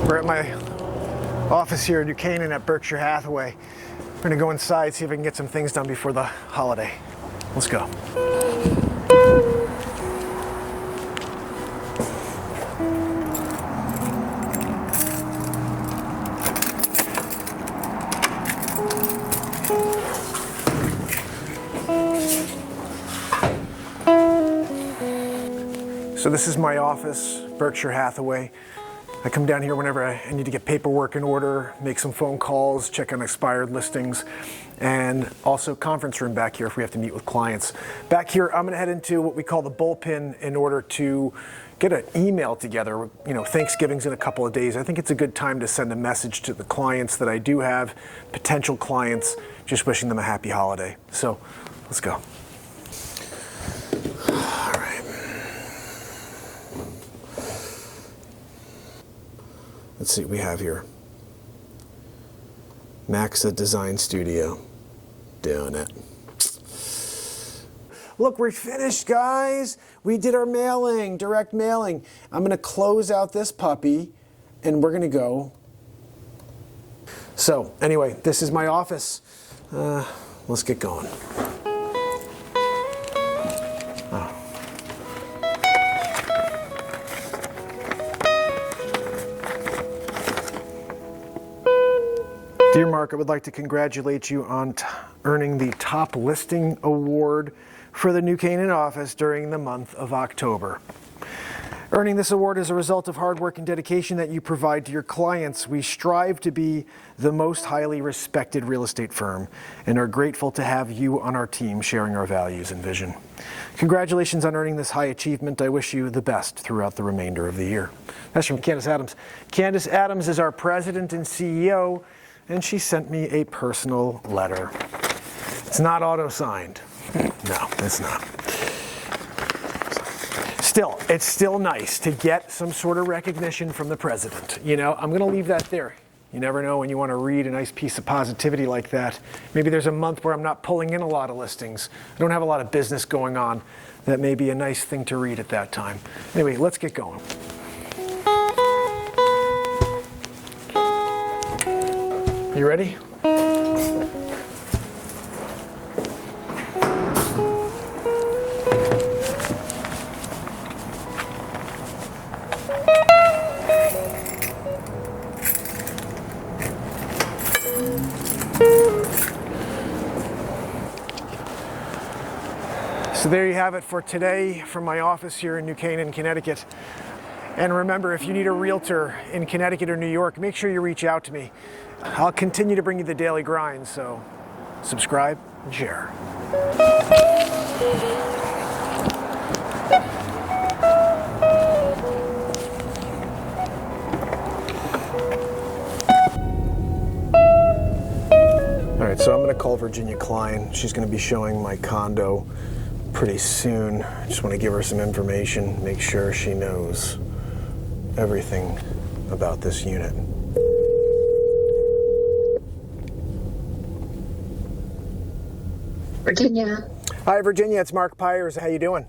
We're at my office here in New Canaan at Berkshire Hathaway. We're gonna go inside, see if I can get some things done before the holiday. Let's go. So this is my office, Berkshire Hathaway. I come down here whenever I need to get paperwork in order, make some phone calls, check on expired listings, and also conference room back here if we have to meet with clients. Back here, I'm gonna head into what we call the bullpen in order to get an email together. You know, Thanksgiving's in a couple of days. I think it's a good time to send a message to the clients that I do have, potential clients, just wishing them a happy holiday. So, let's go. Let's see what we have here. Maxa Design Studio. Doing it. Look, we're finished, guys. We did our mailing, direct mailing. I'm gonna close out this puppy and we're gonna go. So, anyway, this is my office. Let's get going. Dear Mark, I would like to congratulate you on earning the Top Listing Award for the New Canaan office during the month of October. Earning this award is a result of hard work and dedication that you provide to your clients. We strive to be the most highly respected real estate firm and are grateful to have you on our team sharing our values and vision. Congratulations on earning this high achievement. I wish you the best throughout the remainder of the year. That's from Candace Adams. Candace Adams is our president and CEO. And she sent me a personal letter. It's not auto-signed. No, it's not. Still, it's still nice to get some sort of recognition from the president. You know, I'm gonna leave that there. You never know when you wanna read a nice piece of positivity like that. Maybe there's a month where I'm not pulling in a lot of listings. I don't have a lot of business going on. That may be a nice thing to read at that time. Anyway, let's get going. You ready? So there you have it for today from my office here in New Canaan, Connecticut. And remember, if you need a realtor in Connecticut or New York, make sure you reach out to me. I'll continue to bring you the daily grind, so subscribe and share. All right, so I'm going to call Virginia Klein. She's going to be showing my condo pretty soon. I just want to give her some information, make sure she knows everything about this unit. Virginia. Hi, Virginia. It's Mark Pyers. How you doing?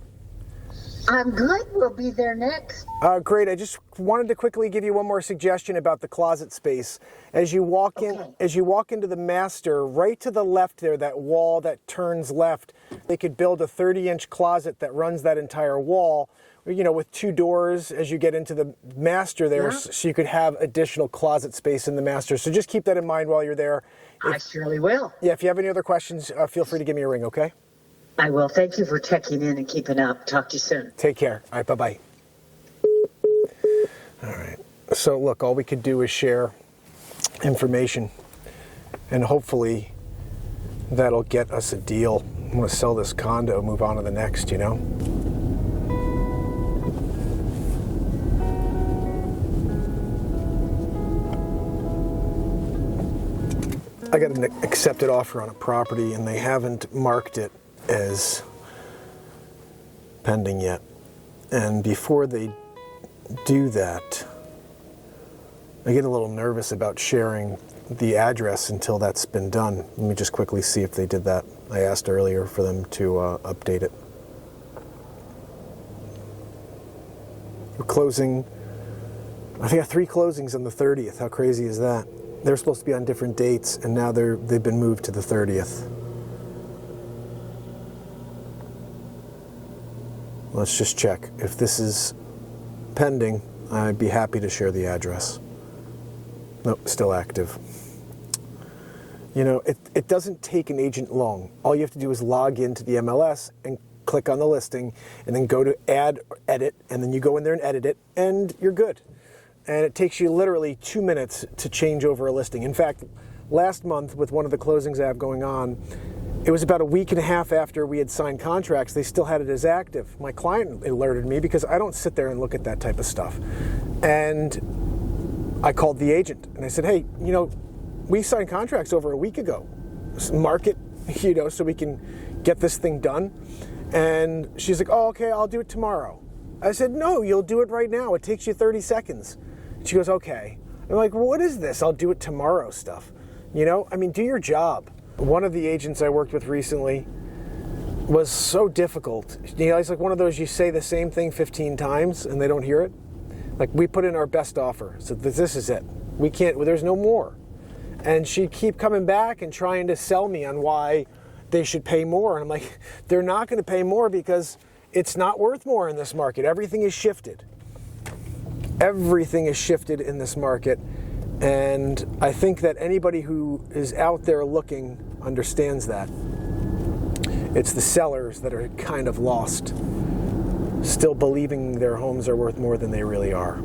I'm good. We'll be there next. Great. I just wanted to quickly give you one more suggestion about the closet space. As you walk into the master, right to the left there, that wall that turns left, they could build a 30-inch closet that runs that entire wall, you know, with 2 doors as you get into the master there, so you could have additional closet space in the master. So just keep that in mind while you're there. I surely will. Yeah, if you have any other questions, feel free to give me a ring, okay? I will. Thank you for checking in and keeping up. Talk to you soon. Take care. All right, bye-bye. All right. So, look, all we could do is share information, and hopefully that'll get us a deal. I'm going to sell this condo, move on to the next, you know? I got an accepted offer on a property, and they haven't marked it as pending yet. And before they do that, I get a little nervous about sharing the address until that's been done. Let me just quickly see if they did that. I asked earlier for them to update it. We're closing I think I got 3 closings on the 30th. How crazy is that? They're supposed to be on different dates, and now they've been moved to the 30th. Let's just check. If this is pending, I'd be happy to share the address. Nope, still active. You know, it doesn't take an agent long. All you have to do is log into the MLS and click on the listing, and then go to add or edit, and then you go in there and edit it, and you're good. And it takes you literally 2 minutes to change over a listing. In fact, last month with one of the closings I have going on, it was about a week and a half after we had signed contracts, they still had it as active. My client alerted me because I don't sit there and look at that type of stuff. And I called the agent and I said, hey, you know, we signed contracts over a week ago. Mark it, you know, so we can get this thing done. And she's like, oh, okay, I'll do it tomorrow. I said, no, you'll do it right now. It takes you 30 seconds. She goes, okay. I'm like, well, what is this? I'll do it tomorrow stuff. You know, I mean, do your job. One of the agents I worked with recently was so difficult. You know, he's like one of those, you say the same thing 15 times and they don't hear it. Like, we put in our best offer. So this is it. We can't, there's no more. And she'd keep coming back and trying to sell me on why they should pay more. And I'm like, they're not going to pay more because it's not worth more in this market. Everything is shifted. Everything is shifted in this market. And I think that anybody who is out there looking understands that. It's the sellers that are kind of lost, still believing their homes are worth more than they really are.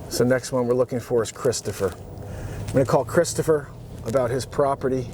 So next one we're looking for is Christopher. I'm going to call Christopher about his property.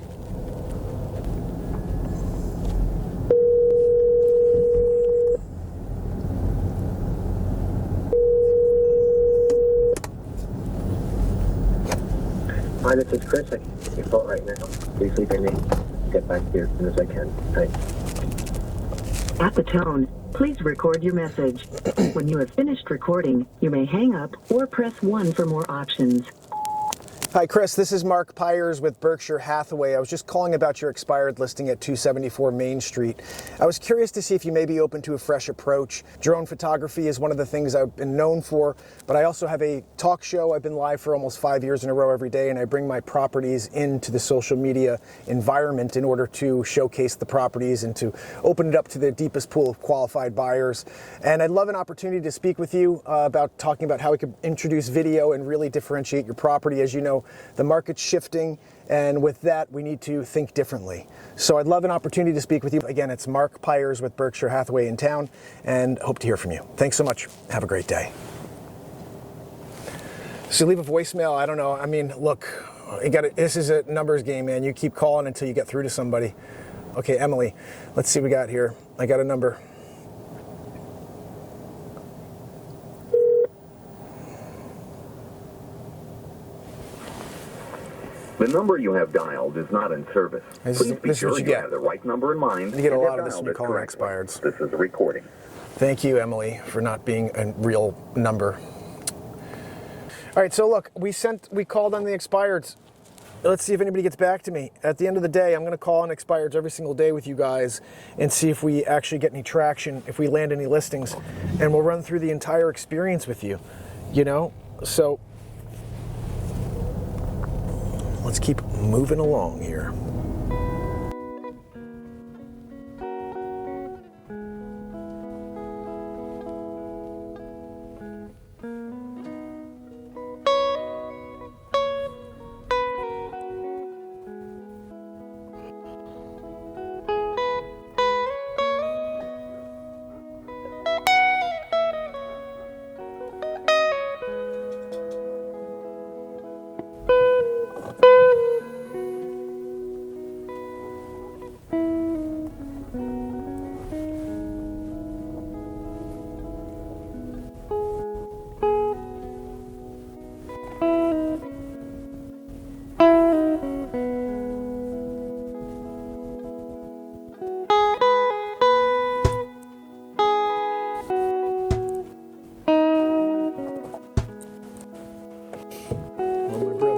Hi, this is Chris. I can take your phone right now. Please leave your name. Get back to you as soon as I can. Thanks. At the tone, please record your message. When you have finished recording, you may hang up or press 1 for more options. Hi, Chris. This is Mark Pyers with Berkshire Hathaway. I was just calling about your expired listing at 274 Main Street. I was curious to see if you may be open to a fresh approach. Drone photography is one of the things I've been known for, but I also have a talk show. I've been live for almost 5 years in a row every day, and I bring my properties into the social media environment in order to showcase the properties and to open it up to the deepest pool of qualified buyers. And I'd love an opportunity to speak with you about talking about how we could introduce video and really differentiate your property. As you know, the market's shifting, and with that, we need to think differently. So I'd love an opportunity to speak with you. Again, it's Mark Pyers with Berkshire Hathaway in town, and hope to hear from you. Thanks so much. Have a great day. So leave a voicemail. I don't know. I mean, look, this is a numbers game, man. You keep calling until you get through to somebody. Okay, Emily, let's see what we got here. I got a number. The number you have dialed is not in service. Please be sure you have the right number in mind. You get a lot of this when you call in expireds. This is a recording. Thank you, Emily, for not being a real number. All right, so look, we called on the expireds. Let's see if anybody gets back to me. At the end of the day, I'm going to call on expireds every single day with you guys and see if we actually get any traction, if we land any listings, and we'll run through the entire experience with you, you know? So let's keep moving along here.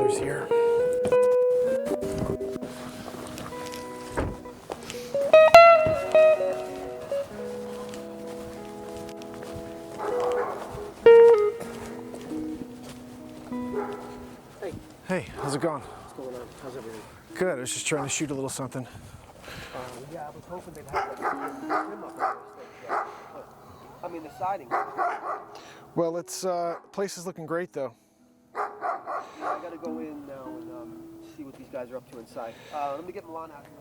Here. Hey, how's it going? What's going on? How's everything? Good. I was just trying to shoot a little something. Yeah, I was hoping they'd have like trim up on this thing. But, I mean, the siding. Well, it's place is looking great though. Yeah, I gotta go in now and see what these guys are up to inside. Let me get Milan out here.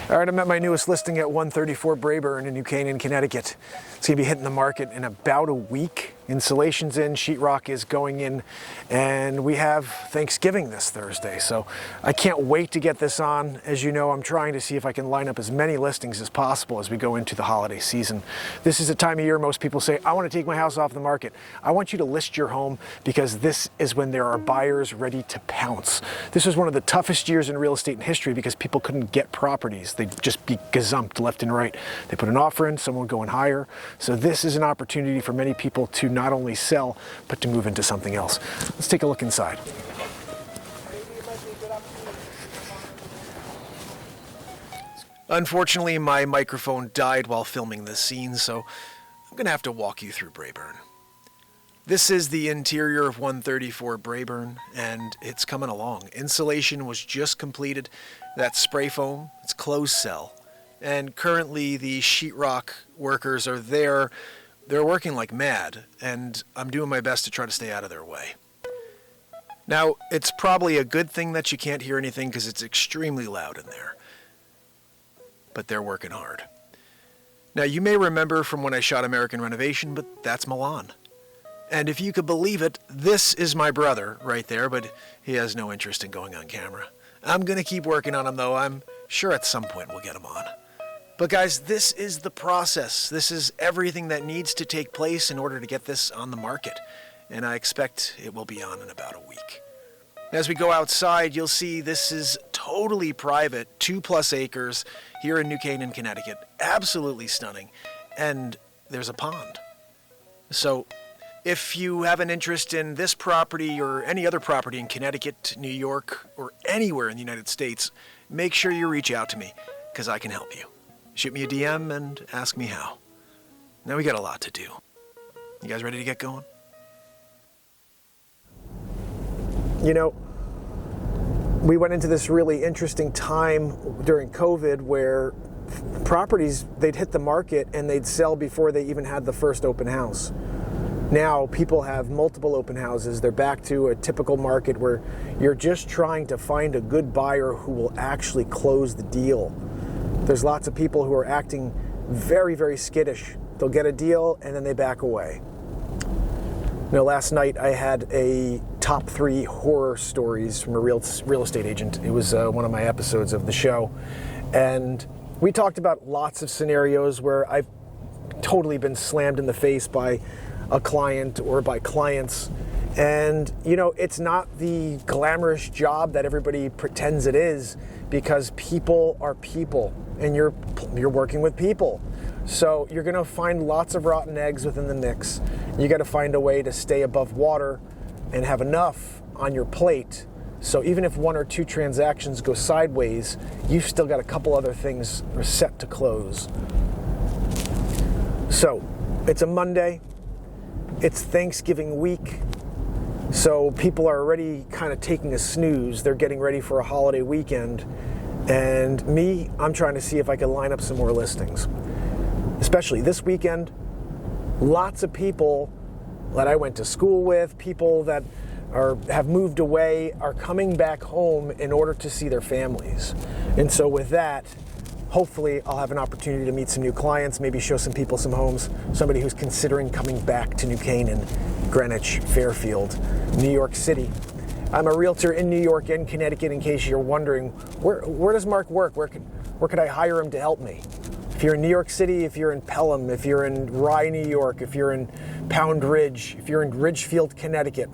All right, I'm at my newest listing at 134 Brayburn in New Canaan, Connecticut. It's gonna be hitting the market in about a week. Insulation's in, sheetrock is going in, and we have Thanksgiving this Thursday. So I can't wait to get this on. As you know, I'm trying to see if I can line up as many listings as possible as we go into the holiday season. This is a time of year most people say, I want to take my house off the market. I want you to list your home because this is when there are buyers ready to pounce. This was one of the toughest years in real estate in history because people couldn't get properties. They'd just be gazumped left and right. They put an offer in, someone would go in higher. So this is an opportunity for many people to not only sell, but to move into something else. Let's take a look inside. Unfortunately, my microphone died while filming this scene, so I'm gonna have to walk you through Brayburn. This is the interior of 134 Brayburn, and it's coming along. Insulation was just completed. That's spray foam, it's closed cell. And currently the sheetrock workers are there. They're working like mad, and I'm doing my best to try to stay out of their way. Now, it's probably a good thing that you can't hear anything because it's extremely loud in there. But they're working hard. Now, you may remember from when I shot American Renovation, but that's Milan. And if you could believe it, this is my brother right there, but he has no interest in going on camera. I'm going to keep working on him, though. I'm sure at some point we'll get him on. But guys, this is the process. This is everything that needs to take place in order to get this on the market. And I expect it will be on in about a week. As we go outside, you'll see this is totally private, 2+ acres here in New Canaan, Connecticut. Absolutely stunning. And there's a pond. So if you have an interest in this property or any other property in Connecticut, New York, or anywhere in the United States, make sure you reach out to me because I can help you. Shoot me a DM and ask me how. Now we got a lot to do. You guys ready to get going? You know, we went into this really interesting time during COVID where properties, they'd hit the market and they'd sell before they even had the first open house. Now people have multiple open houses. They're back to a typical market where you're just trying to find a good buyer who will actually close the deal. There's lots of people who are acting very, very skittish. They'll get a deal and then they back away. You know, last night I had a top 3 horror stories from a real estate agent. It was one of my episodes of the show. And we talked about lots of scenarios where I've totally been slammed in the face by a client or by clients. And, you know, it's not the glamorous job that everybody pretends it is because people are people and you're working with people. So you're going to find lots of rotten eggs within the mix. You got to find a way to stay above water and have enough on your plate. So even if 1 or 2 transactions go sideways, you've still got a couple other things set to close. So it's a Monday. It's Thanksgiving week. So people are already kind of taking a snooze. They're getting ready for a holiday weekend. And me, I'm trying to see if I can line up some more listings. Especially this weekend, lots of people that I went to school with, people that have moved away, are coming back home in order to see their families. And so with that, hopefully I'll have an opportunity to meet some new clients, maybe show some people some homes, somebody who's considering coming back to New Canaan, Greenwich, Fairfield, New York City. I'm a realtor in New York and Connecticut, in case you're wondering, where does Mark work? Where could I hire him to help me? If you're in New York City, if you're in Pelham, if you're in Rye, New York, if you're in Pound Ridge, if you're in Ridgefield, Connecticut,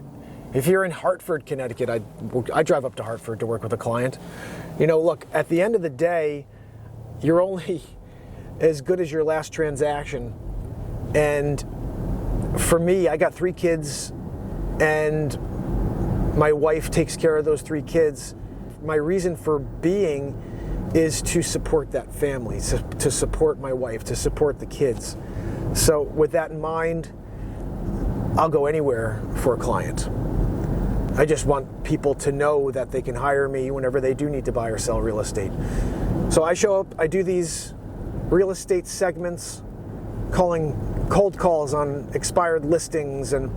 if you're in Hartford, Connecticut, I drive up to Hartford to work with a client. You know, look, at the end of the day, you're only as good as your last transaction. And for me, I got 3 kids and my wife takes care of those 3 kids. My reason for being is to support that family, to support my wife, to support the kids. So with that in mind, I'll go anywhere for a client. I just want people to know that they can hire me whenever they do need to buy or sell real estate. So I show up, I do these real estate segments, calling cold calls on expired listings, and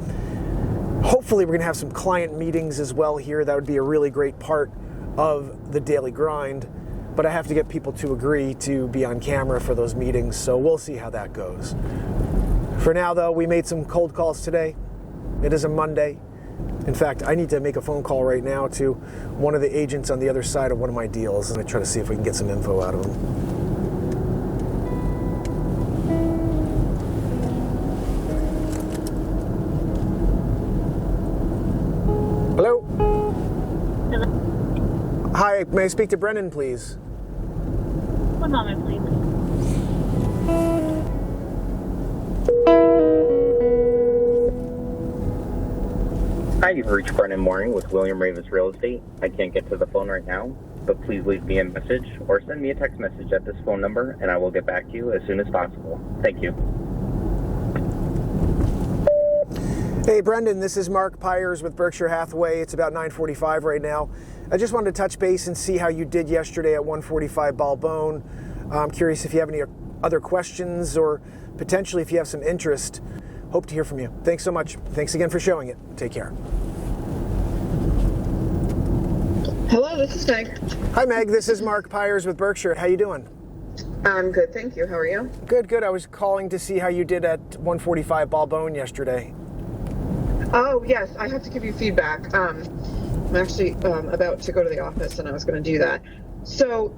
hopefully we're going to have some client meetings as well here. That would be a really great part of the daily grind, but I have to get people to agree to be on camera for those meetings, so we'll see how that goes. For now, though, we made some cold calls today. It is a Monday. In fact, I need to make a phone call right now to one of the agents on the other side of one of my deals, and I try to see if we can get some info out of them. Hello? Hello. Hi, may I speak to Brendan, please? One moment, please. Hi, you've reached Brennan Mooring with William Ravis Real Estate. I can't get to the phone right now, but please leave me a message or send me a text message at this phone number, and I will get back to you as soon as possible. Thank you. Hey, Brendan, this is Mark Pyers with Berkshire Hathaway. It's about 9:45 right now. I just wanted to touch base and see how you did yesterday at 145 Balbone. I'm curious if you have any other questions or potentially if you have some interest. Hope to hear from you. Thanks so much. Thanks again for showing it. Take care. Hello, this is Meg. Hi, Meg. This is Mark Pyers with Berkshire. How you doing? I'm good, thank you. How are you? Good, good. I was calling to see how you did at 145 Balbone yesterday. Oh, yes, I have to give you feedback. I'm actually about to go to the office, and I was going to do that. So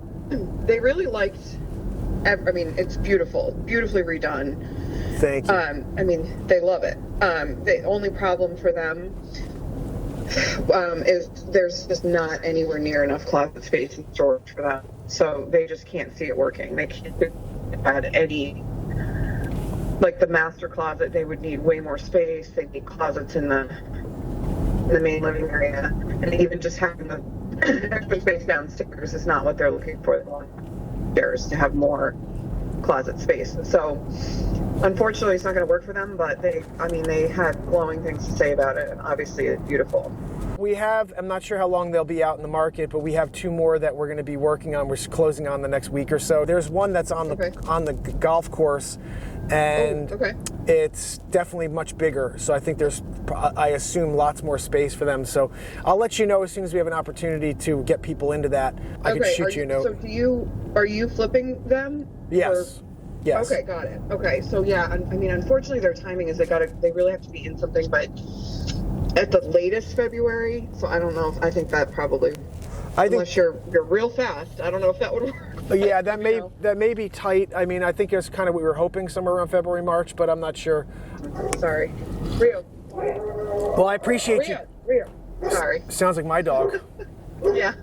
they really liked, it's beautiful, beautifully redone. Thank you. They love it. The only problem for them is there's just not anywhere near enough closet space and storage for them. So they just can't see it working. They can't add any, like the master closet, they would need way more space. They need closets in the main living area. And even just having the extra space downstairs is not what they're looking for. They want upstairs to have more closet space. So unfortunately it's not going to work for them, but they had glowing things to say about it, and obviously it's beautiful. We have, I'm not sure how long they'll be out in the market, but we have two more that we're going to be working on. We're closing on the next week or so. There's one that's on the golf course, and it's definitely much bigger. So I think there's, I assume, lots more space for them. So I'll let you know as soon as we have an opportunity to get people into that. I can shoot you a note. So are you flipping them? Yes. Yes. Okay, got it. Okay, so yeah, unfortunately their timing is they really have to be in something, but at the latest February. So I don't know if I think that probably, unless you're real fast, I don't know if that would work. Yeah, that may be tight. I think it's kind of what we were hoping, somewhere around February, March, but I'm not sure. Sorry, Rio. Well, I appreciate you. Rio. Sorry. Sounds like my dog. Yeah.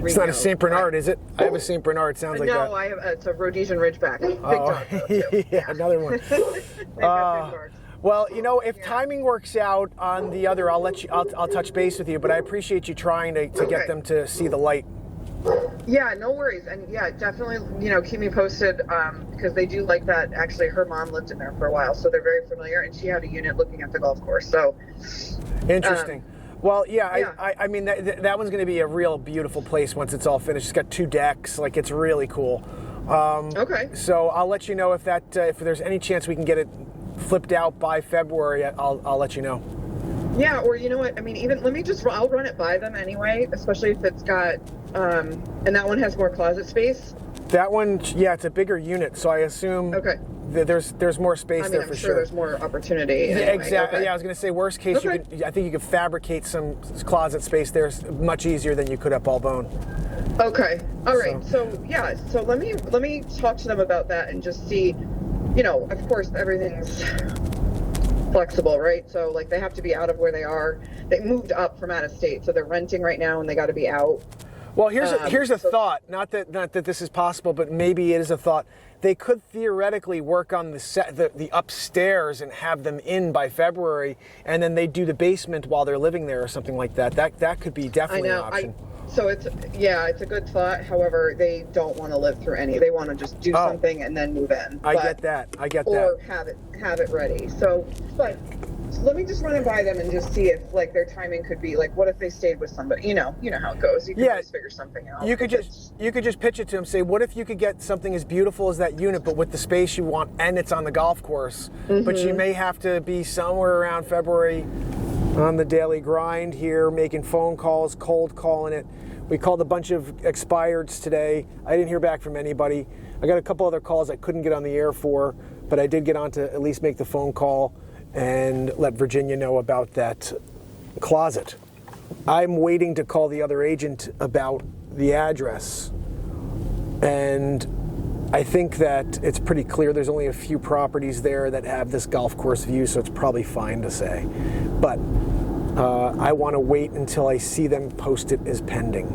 It's not a St. Bernard, is it? I have a St. Bernard. Sounds like that. No, I have. It's a Rhodesian Ridgeback. Big dog, though, yeah, another one. Well, if timing works out on the other, I'll touch base with you. But I appreciate you trying to get them to see the light. Yeah, no worries, and yeah, definitely. Keep me posted because they do like that. Actually, her mom lived in there for a while, so they're very familiar, and she had a unit looking at the golf course. So interesting. Well, yeah. That one's going to be a real beautiful place once it's all finished. It's got 2 decks. Like, it's really cool. So I'll let you know if there's any chance we can get it flipped out by February. I'll let you know. Yeah, or you know what? I'll run it by them anyway, especially if it's got, and that one has more closet space. That one, yeah, it's a bigger unit, so I assume that there's more space there for sure. There's more opportunity. Yeah, anyway. exactly. Okay. Yeah, I was going to say, worst case, I think you could fabricate some closet space there much easier than you could at Balbone. Okay. All right. So let me talk to them about that and just see. Of course, everything's flexible, right? So like they have to be out of where they are. They moved up from out of state, so they're renting right now, and they got to be out. Well, here's a thought. Not that this is possible, but maybe it is a thought. They could theoretically work on the upstairs and have them in by February, and then they do the basement while they're living there or something like that. That could be definitely an option. So it's a good thought. However, they don't want to live through any. They want to just do something and then move in. I get that. Or have it ready. So, but So let me just run it by them and just see if like their timing could be like, what if they stayed with somebody? You know how it goes. You can always figure something out. You could just pitch it to them. Say, what if you could get something as beautiful as that unit, but with the space you want, and it's on the golf course. But you may have to be somewhere around February on the daily grind here, making phone calls, cold calling it. We called a bunch of expireds today. I didn't hear back from anybody. I got a couple other calls I couldn't get on the air for, but I did get on to at least make the phone call and let Virginia know about that closet. I'm waiting to call the other agent about the address, and I think that it's pretty clear there's only a few properties there that have this golf course view, so it's probably fine to say. But I want to wait until I see them post it as pending.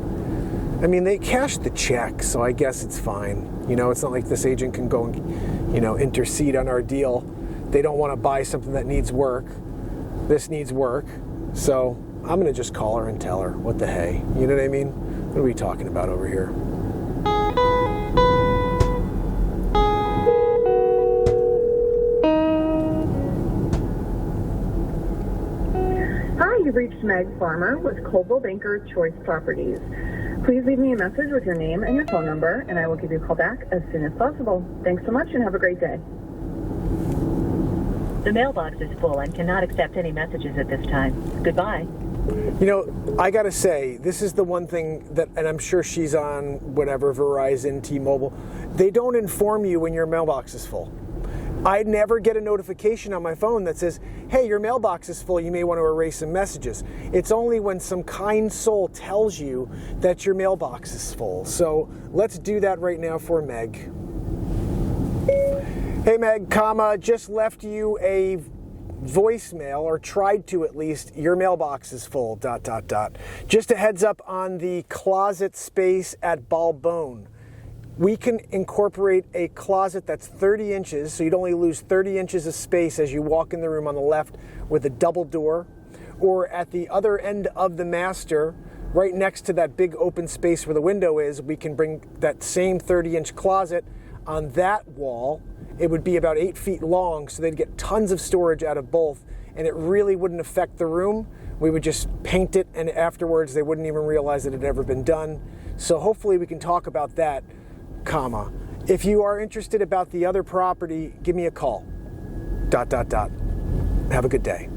I mean, they cashed the check, so I guess it's fine. You know, it's not like this agent can go and, intercede on our deal. They don't want to buy something that needs work. This needs work. So I'm going to just call her and tell her, what the hey? You know what I mean? What are we talking about over here? Hi, you've reached Meg Farmer with Coldwell Banker Choice Properties. Please leave me a message with your name and your phone number, and I will give you a call back as soon as possible. Thanks so much and have a great day. The mailbox is full and cannot accept any messages at this time. Goodbye. I gotta say, this is the one thing that, and I'm sure she's on whatever, Verizon, T-Mobile, they don't inform you when your mailbox is full. I never get a notification on my phone that says, hey, your mailbox is full, you may want to erase some messages. It's only when some kind soul tells you that your mailbox is full. So let's do that right now for Meg. Hey Meg, just left you a voicemail, or tried to at least. Your mailbox is full, ... Just a heads up on the closet space at Balbone. We can incorporate a closet that's 30 inches, so you'd only lose 30 inches of space as you walk in the room on the left with a double door, or at the other end of the master, right next to that big open space where the window is, we can bring that same 30-inch closet on that wall. It would be about 8 feet long, so they'd get tons of storage out of both, and it really wouldn't affect the room. We would just paint it, and afterwards they wouldn't even realize it had ever been done. So hopefully we can talk about that, If you are interested about the other property, give me a call, ... Have a good day.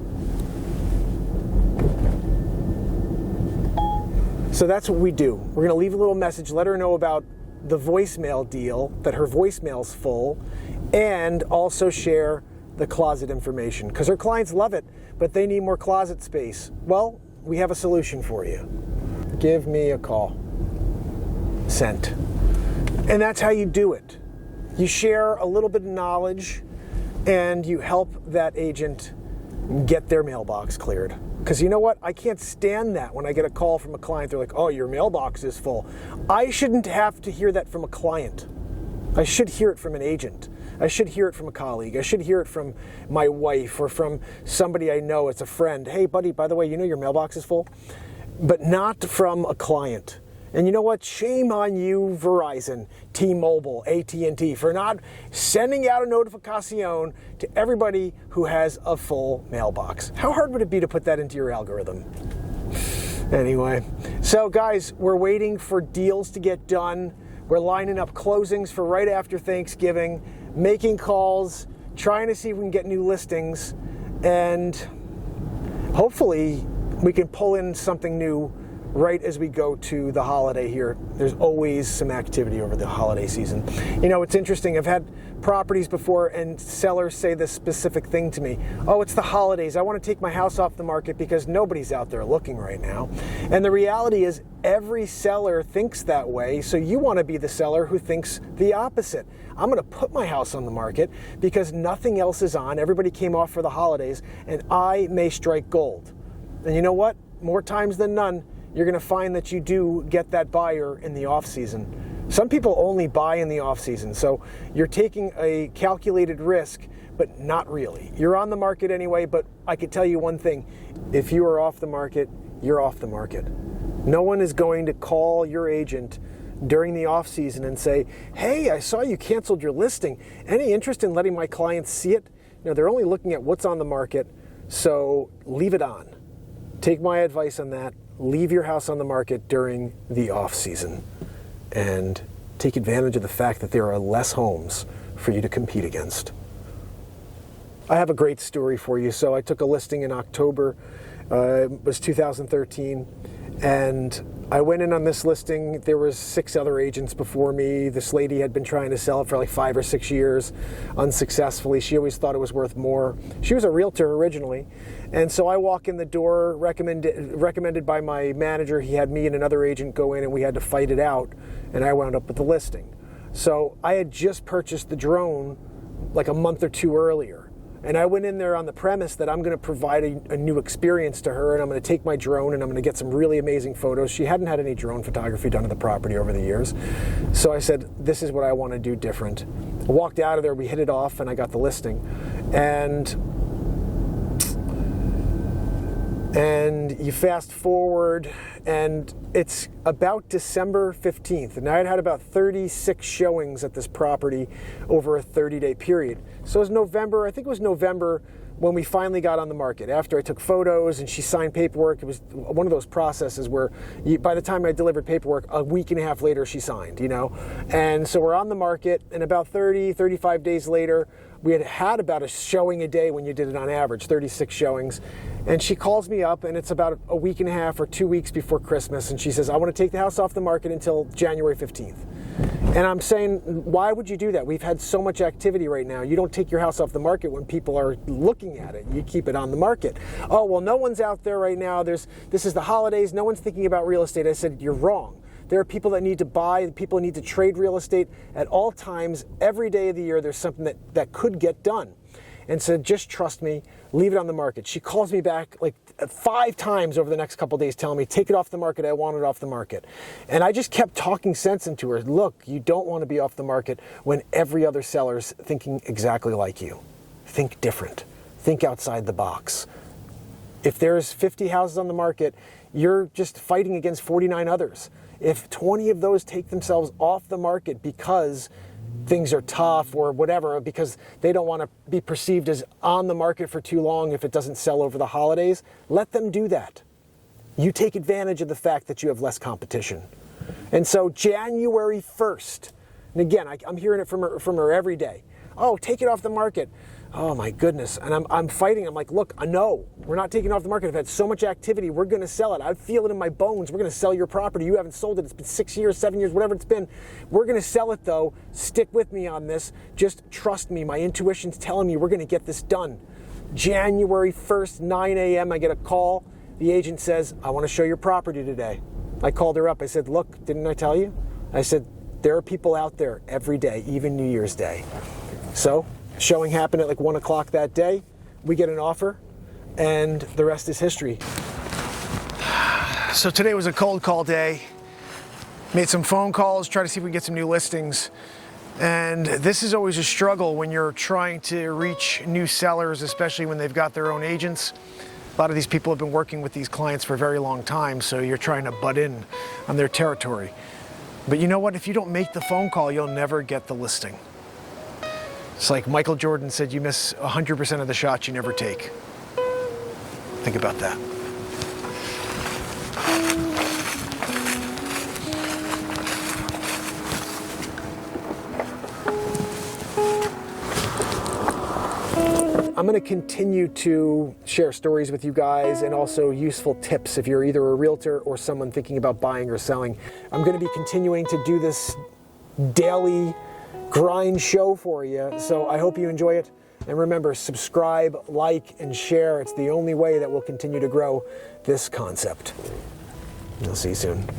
So that's what we do. We're going to leave a little message, let her know about the voicemail deal, that her voicemail's full, and also share the closet information, because her clients love it, but they need more closet space. Well, we have a solution for you. Give me a call. Sent. And that's how you do it. You share a little bit of knowledge, and you help that agent get their mailbox cleared. Because you know what? I can't stand that when I get a call from a client. They're like, oh, your mailbox is full. I shouldn't have to hear that from a client. I should hear it from an agent. I should hear it from a colleague. I should hear it from my wife or from somebody I know. It's a friend. Hey, buddy, by the way, you know your mailbox is full? But not from a client. And you know what? Shame on you, Verizon, T-Mobile, AT&T, for not sending out a notification to everybody who has a full mailbox. How hard would it be to put that into your algorithm? Anyway, so guys, we're waiting for deals to get done. We're lining up closings for right after Thanksgiving, making calls, trying to see if we can get new listings, and hopefully we can pull in something new right as we go to the holiday here. There's always some activity over the holiday season. You know, it's interesting. I've had properties before and sellers say this specific thing to me. Oh, it's the holidays. I want to take my house off the market because nobody's out there looking right now. And the reality is every seller thinks that way. So you want to be the seller who thinks the opposite. I'm going to put my house on the market because nothing else is on. Everybody came off for the holidays and I may strike gold. And you know what? More times than none, you're going to find that you do get that buyer in the off season. Some people only buy in the off season, so you're taking a calculated risk, but not really. You're on the market anyway, but I could tell you one thing. If you are off the market, you're off the market. No one is going to call your agent during the off season and say, hey, I saw you canceled your listing. Any interest in letting my clients see it? You know, they're only looking at what's on the market. So leave it on. Take my advice on that. Leave your house on the market during the off season and take advantage of the fact that there are less homes for you to compete against. I have a great story for you. So I took a listing in October, it was 2013, and I went in on this listing. There was 6 other agents before me. This lady had been trying to sell it for like 5 or 6 years unsuccessfully. She always thought it was worth more. She was a realtor originally. And so I walk in the door, recommended by my manager. He had me and another agent go in and we had to fight it out. And I wound up with the listing. So I had just purchased the drone like a month or 2 earlier. And I went in there on the premise that I'm going to provide a new experience to her, and I'm going to take my drone and I'm going to get some really amazing photos. She hadn't had any drone photography done on the property over the years. So I said, this is what I want to do different. I walked out of there, we hit it off, and I got the listing. And you fast forward, and it's about December 15th. And I had about 36 showings at this property over a 30-day period. So it was November, I think it was November, when we finally got on the market. After I took photos and she signed paperwork, it was one of those processes where by the time I delivered paperwork, a week and a half later she signed, And so we're on the market, and about 35 days later, we had about a showing a day when you did it on average, 36 showings. And she calls me up, and it's about a week and a half or 2 weeks before Christmas, and she says, I want to take the house off the market until January 15th. And I'm saying, why would you do that? We've had so much activity right now. You don't take your house off the market when people are looking at it. You keep it on the market. Oh, well, no one's out there right now. This is the holidays. No one's thinking about real estate. I said, you're wrong. There are people that need to buy, people need to trade real estate at all times. Every day of the year, there's something that could get done. And said, just trust me, leave it on the market. She calls me back like 5 times over the next couple of days telling me, take it off the market, I want it off the market. And I just kept talking sense into her. Look, you don't want to be off the market when every other seller's thinking exactly like you. Think different. Think outside the box. If there's 50 houses on the market, you're just fighting against 49 others. If 20 of those take themselves off the market because things are tough or whatever, because they don't want to be perceived as on the market for too long if it doesn't sell over the holidays, let them do that. You take advantage of the fact that you have less competition. And so January 1st, and again, I'm hearing it from her every day. Oh, take it off the market. Oh my goodness. And I'm fighting. I'm like, look, no, we're not taking it off the market. I've had so much activity. We're going to sell it. I feel it in my bones. We're going to sell your property. You haven't sold it. It's been 6 years, 7 years, whatever it's been. We're going to sell it though. Stick with me on this. Just trust me. My intuition's telling me we're going to get this done. January 1st, 9 a.m., I get a call. The agent says, I want to show your property today. I called her up. I said, look, didn't I tell you? I said, there are people out there every day, even New Year's Day. So showing happened at like 1 o'clock that day. We get an offer, and the rest is history. So today was a cold call day. Made some phone calls, try to see if we can get some new listings. And this is always a struggle when you're trying to reach new sellers, especially when they've got their own agents. A lot of these people have been working with these clients for a very long time, so you're trying to butt in on their territory. But you know what? If you don't make the phone call, you'll never get the listing. It's like Michael Jordan said, you miss 100% of the shots you never take. Think about that. I'm going to continue to share stories with you guys and also useful tips if you're either a realtor or someone thinking about buying or selling. I'm going to be continuing to do this daily grind show for you, so I hope you enjoy it. And remember, subscribe, like, and share. It's the only way that we'll continue to grow this concept. I'll see you soon.